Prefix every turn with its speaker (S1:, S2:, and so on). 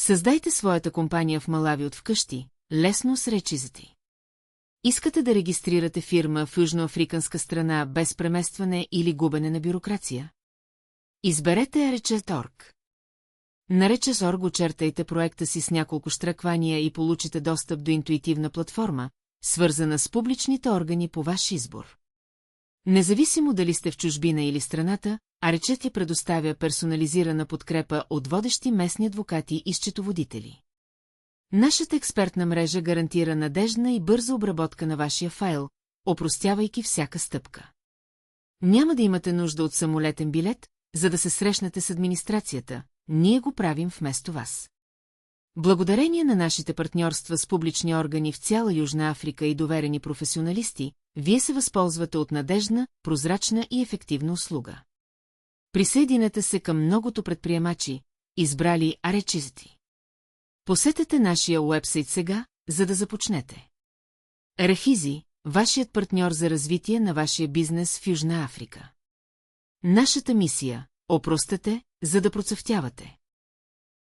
S1: Създайте своята компания в Малави от вкъщи, лесно с речизите. Искате да регистрирате фирма в южноафриканска страна без преместване или губене на бюрокрация? Изберете Arches.org. На Arches.org очертайте проекта си с няколко щраквания и получите достъп до интуитивна платформа, свързана с публичните органи по ваш избор. Независимо дали сте в чужбина или страната, Arches ти предоставя персонализирана подкрепа от водещи местни адвокати и счетоводители. Нашата експертна мрежа гарантира надеждна и бърза обработка на вашия файл, опростявайки всяка стъпка. Няма да имате нужда от самолетен билет, за да се срещнете с администрацията, ние го правим вместо вас. Благодарение на нашите партньорства с публични органи в цяла Южна Африка и доверени професионалисти, вие се възползвате от надеждна, прозрачна и ефективна услуга. Присъединете се към многото предприемачи, избрали Arches. Посетете нашия уебсайт сега, за да започнете. Рахизи, вашият партньор за развитие на вашия бизнес в Южна Африка. Нашата мисия – опростете, за да процъфтявате.